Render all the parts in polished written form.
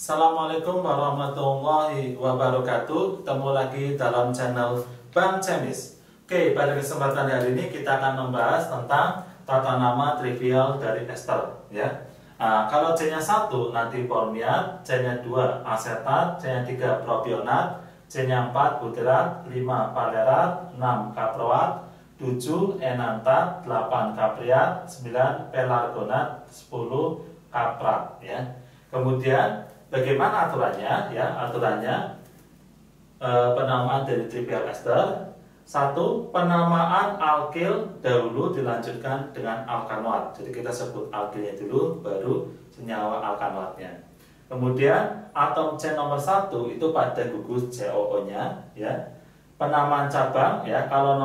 Assalamualaikum warahmatullahi wabarakatuh. Ketemu lagi dalam channel Bang Cemis. Oke, pada kesempatan hari ini kita akan membahas tentang tata nama trivial dari ester. Ya, kalau C-nya 1 nanti formiat, C-nya 2 asetat, C-nya 3 propionat, C-nya 4 butirat, 5 palerat, 6 kaproat, 7 enantat, 8 kapriat, 9 pelargonat, 10 kaprat. Ya, kemudian bagaimana aturannya? Ya, aturannya penamaan dari trivial ester. 1. Penamaan alkil dahulu dilanjutkan dengan alkanoat. Jadi kita sebut alkilnya dulu, baru senyawa alkanoatnya. Kemudian atom C nomor 1 itu pada gugus COO-nya. Ya. Penamaan cabang, ya, kalau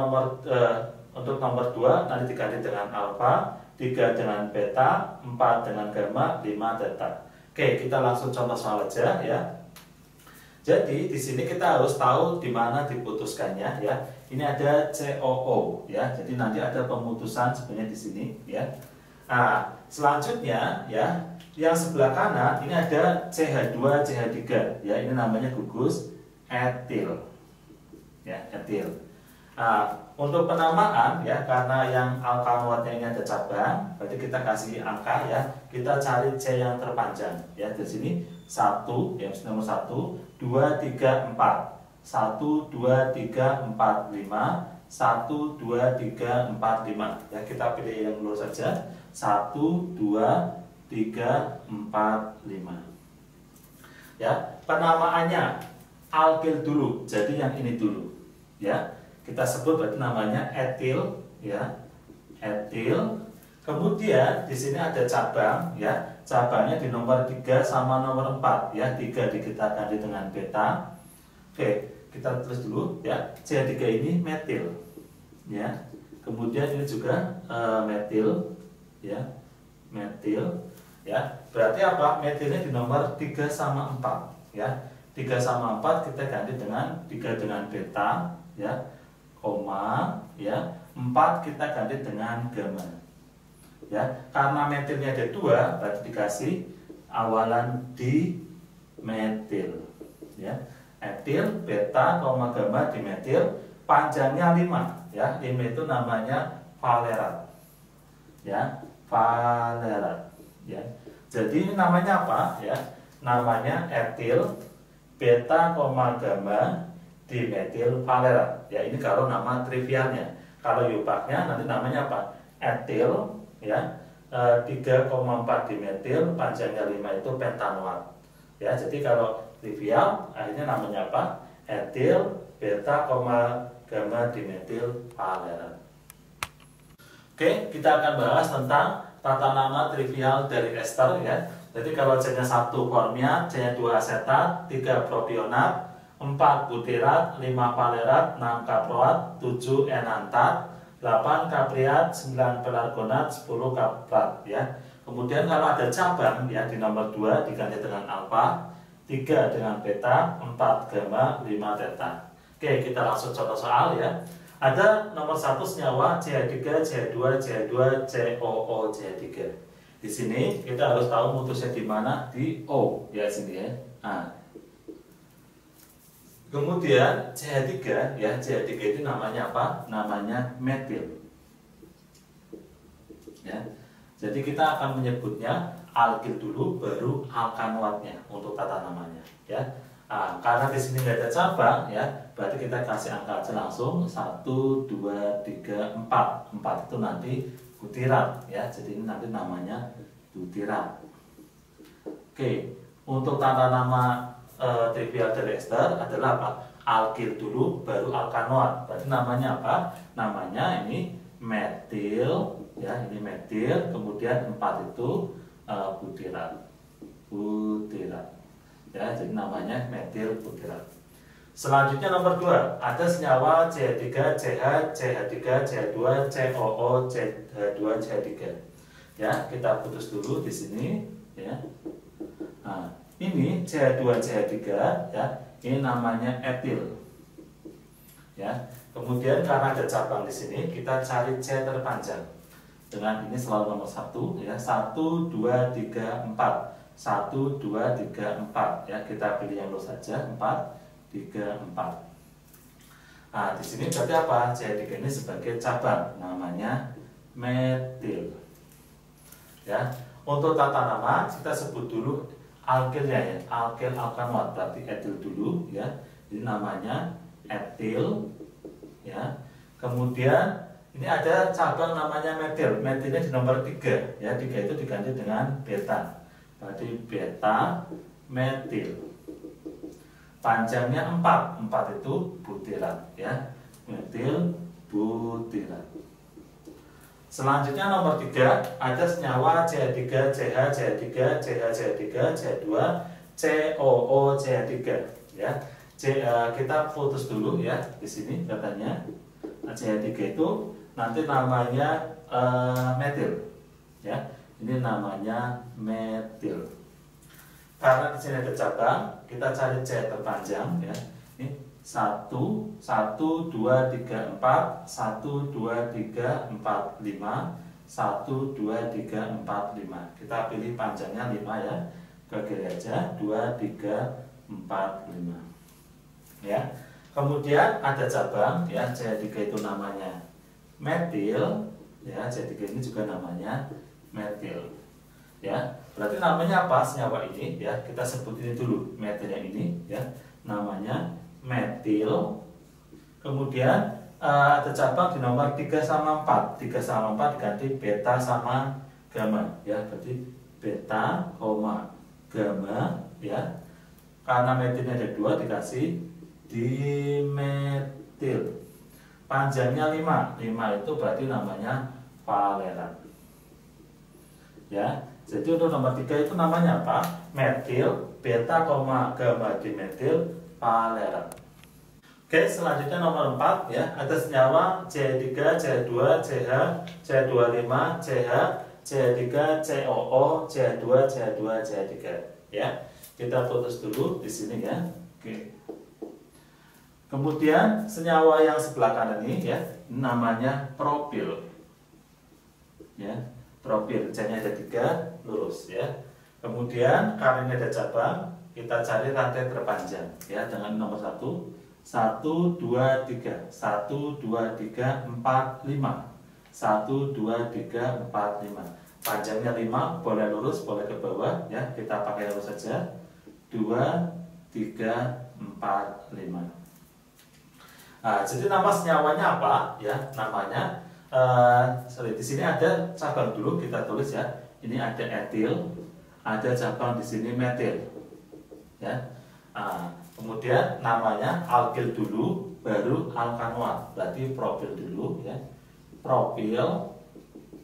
untuk nomor 2 nanti diganti dengan alfa, 3 dengan beta, 4 dengan gamma, 5 delta. Oke, kita langsung contoh soal aja ya. Jadi di sini kita harus tahu di mana diputuskannya ya. Ini ada COO ya. Jadi nanti ada pemutusan sebenarnya di sini ya. Nah, selanjutnya ya, yang sebelah kanan ini ada CH2 CH3 ya. Ini namanya gugus etil. Ya, etil. Nah, untuk penamaan ya, karena yang alkanoatnya ini ada cabang, berarti kita kasih angka ya. Kita cari C yang terpanjang ya. Di sini 1 ya, nomor 1, 2 3 4. 1 2 3 4 5. 1 2 3 4 5. Ya, kita pilih yang lurus saja. 1 2 3 4 5. Ya, penamaannya alkil dulu. Jadi yang ini dulu. Ya. Kita sebut berarti namanya etil ya. Etil. Kemudian di sini ada cabang ya. Cabangnya di nomor 3 sama nomor 4 ya. 3 kita ganti dengan beta. Oke, kita tulis dulu ya. C3 ini metil ya. Kemudian ini juga metil ya. Metil ya. Berarti apa? Metilnya di nomor 3 sama 4 ya. 3 sama 4 kita ganti dengan 3 dengan beta ya. Koma ya, 4 kita ganti dengan gamma ya. Karena metilnya ada 2 berarti dikasih awalan di metil ya. Etil, beta, koma, gamma di metil, panjangnya 5 ya. 5 itu namanya valerat ya. Valerat ya. Jadi ini namanya apa ya? Namanya etil, beta, koma, gamma di metil valerat ya. Ini kalau nama trivialnya. Kalau iupaknya nanti namanya apa? Etil ya, 3,4 di metil, panjangnya 5 itu pentanoat ya. Jadi kalau trivial akhirnya namanya apa? Etil, beta, gamma di metil valerat. Oke, kita akan bahas tentang tata nama trivial dari ester ya. Jadi kalau C-nya 1 formiat, C-nya 2 asetat, 3 propionat, 4 butirat, 5 palerat, 6 kaproat, 7 enantat, 8 kapriat, 9 pelargonat, 10 kaprat ya. Kemudian kalau ada cabang ya, di nomor 2 diganti dengan alfa, 3 dengan beta, 4 gamma, 5 delta. Oke, kita langsung contoh soal ya. Ada nomor 1 senyawa CH3, CH2, CH2, COO, CH3. Di sini kita harus tahu mutusnya di mana, di O ya sini ya. Nah, kemudian CH3 ya, CH3 itu namanya apa? Namanya metil. Ya. Jadi kita akan menyebutnya alkil dulu baru alkanoatnya untuk tata namanya ya. Nah, karena di sini nggak ada cabang ya, berarti kita kasih angka aja langsung 1 2 3 4. 4 itu nanti butirat ya. Jadi ini nanti namanya butirat. Oke, untuk tata nama trivial dari ester adalah apa? Alkil dulu baru alkanoat. Berarti namanya apa? Namanya ini metil ya, ini metil, kemudian 4 itu butirat. Butirat. Ya, jadi namanya metil butirat. Selanjutnya nomor 2, ada senyawa CH3, CH, CH3, CH2, COO, CH2, CH3. Ya, kita putus dulu di sini ya. Nah, ini CH2 CH3 ya, ini namanya etil. Ya. Kemudian karena ada cabang di sini, kita cari C terpanjang. Dengan ini selalu nomor 1 ya. 1 2 3 4. 1, 2, 3, 4 ya. Kita pilih yang lurus saja, 4, 3, 4. Nah, di sini berarti apa? CH3 ini sebagai cabang, namanya metil. Ya. Untuk tata nama kita sebut dulu alkilnya ya, alkil alkanoat, berarti etil dulu ya. Ini namanya etil ya. Kemudian ini ada cabang namanya metil. Metilnya di nomor 3 ya. 3 itu diganti dengan beta. Berarti beta metil. Panjangnya 4. 4 itu butirat ya. Metil butirat. Selanjutnya nomor 3 ada senyawa CH3, CH, CH3, CH, CH3, CH2, COO, CH3 ya. Kita putus dulu ya di sini katanya. CH3 itu nanti namanya metil ya. Ini namanya metil. Karena di sini ada cabang, kita cari C terpanjang ya. Ini 1, 1, 2, 3, 4, 1, 2, 3, 4, 5, 1, 2, 3, 4, 5. Kita pilih panjangnya 5 ya. Ke kiri aja, 2, 3, 4, 5 ya. Kemudian ada cabang ya, CH3 itu namanya metil ya. CH3 ini juga namanya metil ya. Berarti namanya apa senyawa ini ya? Kita sebut ini dulu, metilnya ini ya. Namanya metil. Kemudian ada cabang di nomor 3 sama 4. 3 sama 4 diganti beta sama gamma ya. Berarti beta, gamma ya. Karena metilnya ada 2 dikasih dimetil. Panjangnya 5. 5 itu berarti namanya valerat. Ya. Jadi untuk nomor 3 itu namanya apa? Metil, beta, gamma dimetil valerat. Oke, selanjutnya nomor 4 ya. Ada senyawa CH3, CH2, CH, CH25, CH, CH3, COO, CH2, CH2, CH3 ya. Kita putus dulu di sini ya. Oke. Kemudian senyawa yang sebelah kanan ini ya, namanya propil. Ya. Propil, C-nya ada 3, lurus ya. Kemudian karena ini ada cabang, kita cari rantai terpanjang ya dengan nomor 1, 1, 2, 3, 1, 2, 3, 4, 5, 1, 2, 3, 4, 5. Panjangnya 5, boleh lurus, boleh ke bawah ya. Kita pakai lurus saja. 2, 3, 4, 5. Nah, jadi nama senyawanya apa ya? Namanya di sini ada cabang dulu, kita tulis ya. Ini ada etil, ada cabang di sini metil, ya. Kemudian namanya alkil dulu, baru alkanoat, berarti propil dulu, ya. Propil,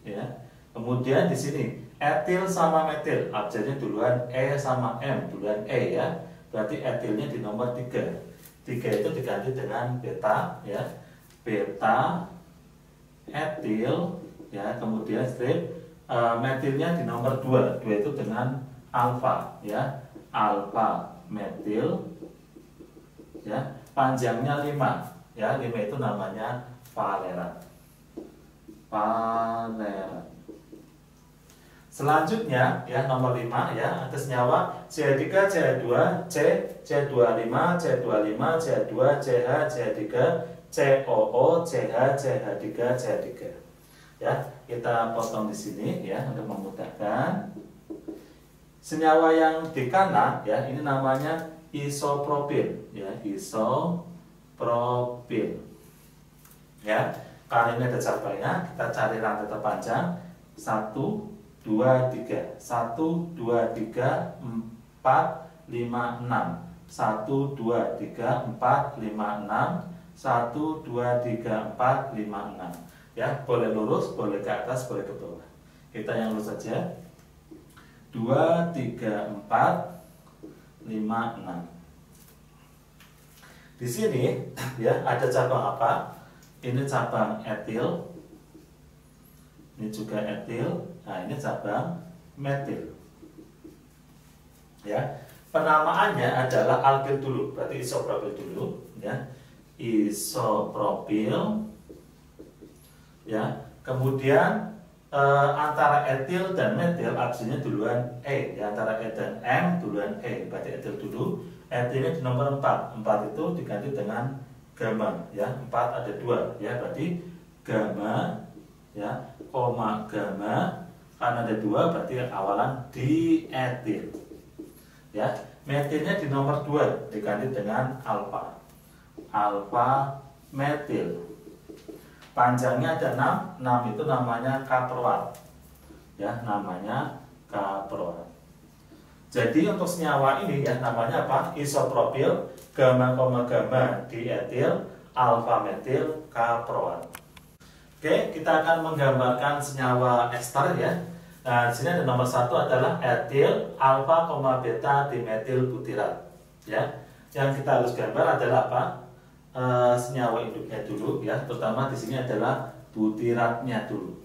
ya. Kemudian di sini etil sama metil, abjadnya duluan E sama M, duluan E ya. Berarti etilnya di nomor 3. 3 itu diganti dengan beta, ya. Beta etil ya, kemudian strip metilnya di nomor 2. 2 itu dengan alfa ya, alfa metil ya, panjangnya 5 ya. 5 itu namanya valerat. Valerat. Selanjutnya ya nomor 5 ya, ada senyawa CH3, CH2, C, C25, C25, CH2, CH, CH3, COO, CH, CH3, CH3. Ya, kita potong di sini ya untuk memudahkan. Senyawa yang di kanan ya, ini namanya isopropil ya, isopropil. Ya, karena ini ada cabangnya, kita cari rantai terpanjang 1, 2, 3, 1, 2, 3, 4, 5, 6, 1, 2, 3, 4, 5, 6, 1, 2, 3, 4, 5, 6 ya, boleh lurus, boleh ke atas, boleh ke bawah. Kita yang lurus saja. 2, 3, 4, 5, 6. Di sini ya ada cabang apa? Ini cabang etil. Ini juga etil. Nah, ini cabang metil. Ya. Penamaannya adalah alkil dulu, berarti isopropil dulu ya. Isopropil ya. Kemudian antara etil dan metil absennya duluan E ya, antara E dan M duluan E, berarti etil dulu. Etilnya di nomor 4 itu diganti dengan gamma ya, 4 ada 2 ya, berarti gamma ya, koma gamma, karena ada 2 berarti awalan di etil ya. Metilnya di nomor 2 diganti dengan alfa, alfa metil. Panjangnya ada 6 itu namanya kaproat ya, namanya kaproat. Jadi untuk senyawa ini ya namanya apa? Isopropil gamma koma gamma dietil alfa metil kaproat. Oke, kita akan menggambarkan senyawa ester ya. Nah, di sini ada nomor 1 adalah etil alfa koma beta dimetil butirat ya. Yang kita harus gambar adalah apa? Senyawa induknya dulu ya, terutama di sini adalah butiratnya dulu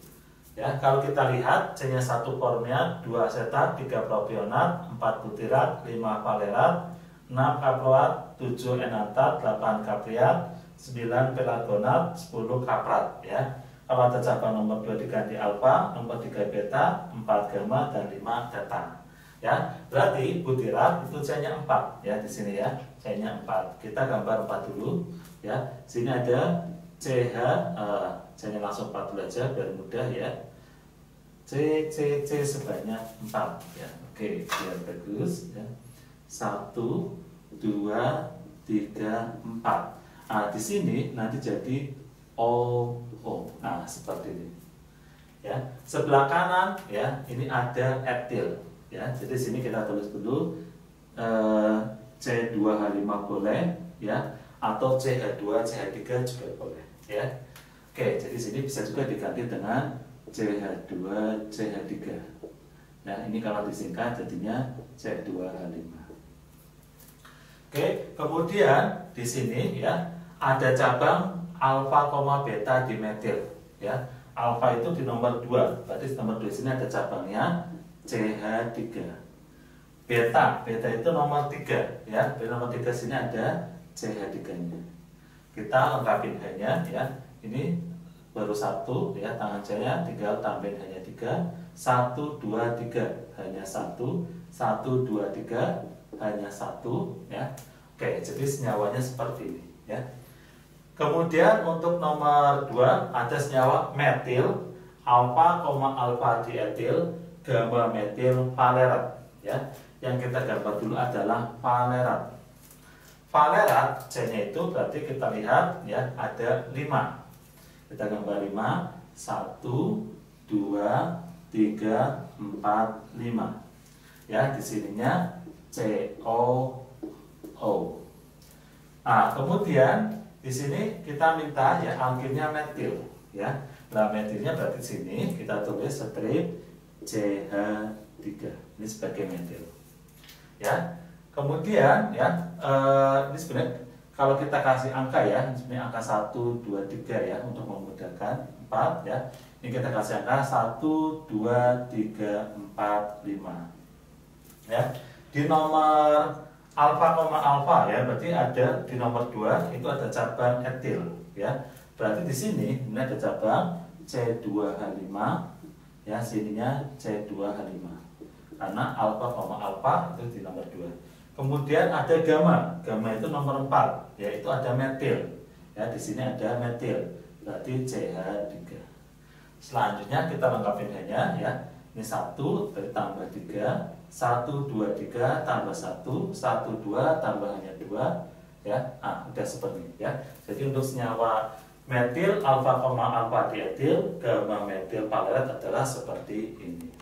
ya. Kalau kita lihat C-nya 1 formiat, 2 asetat, 3 propionat, 4 butirat, 5 valerat, 6 kaproat, 7 enantat, 8 kapriat, 9 pelargonat, 10 kaprat ya. Kalau ada cabang nomor 2 diganti alfa, nomor 3 beta, 4 gamma, dan 5 theta ya. Berarti butirat itu C-nya 4 ya, di sini ya, C-nya 4. Kita gambar 4 dulu ya. Sini ada CH, C-nya langsung 4 dulu aja biar mudah ya. C sebanyak 4 ya. Oke, biar bagus ya. 1 2 3 4. Nah, di sini nanti jadi O. Nah, seperti ini ya. Sebelah kanan ya, ini ada etil ya. Jadi sini kita tulis dulu C2H5 boleh ya, atau CH2 CH3 juga boleh ya. Oke, jadi sini bisa juga diganti dengan CH2 CH3 nah, ini kalau disingkat jadinya C2H5. Oke, kemudian di sini ya ada cabang alfa koma beta dimetil ya. Alfa itu di nomor 2, berarti nomor 2 sini ada cabangnya CH3. Beta itu nomor 3 ya. Di nomor 3 sini ada CH3-nya. Kita lengkapin H-nya ya. Ini baru 1 ya, tangan C-nya tinggal tambahin hanya 3. 1 2 3 hanya 1, 1 2 3 hanya 1 ya. Oke, jadi senyawanya seperti ini ya. Kemudian untuk nomor 2 ada senyawa metil alfa koma alfa dietil gamma metil valerat ya. Yang kita gambar dulu adalah valerat. Valerat C-nya itu berarti kita lihat ya ada 5. Kita gambar 5 1 2 3 4 5 ya. Di sininya COO. Nah, kemudian di sini kita minta ya alkilnya metil ya. Nah, metilnya berarti sini kita tulis strip CH3 ini sebagai metil ya. Kemudian ya ini sebenarnya kalau kita kasih angka ya, sebenarnya angka 1 2 3 ya untuk memudahkan 4 ya. Ini kita kasih angka 1 2 3 4 5 ya. Di nomor alfa koma alfa ya, berarti ada di nomor 2 itu ada cabang etil ya. Berarti di sini ini ada cabang C2H5 ya, sininya C2H5 karena alfa koma alfa itu di nomor 2. Kemudian ada gamma. Gamma itu nomor 4 ya, itu ada metil ya, di sini ada metil berarti CH3. Selanjutnya kita lengkapin hanya ya. Ini 1 tambah 3, 1 2 3 tambah 1, 1 2 tambah hanya 2 ya. Nah, udah seperti ini ya. Jadi untuk senyawa metil alfa koma alfa dietil gamma metil valerat adalah seperti ini.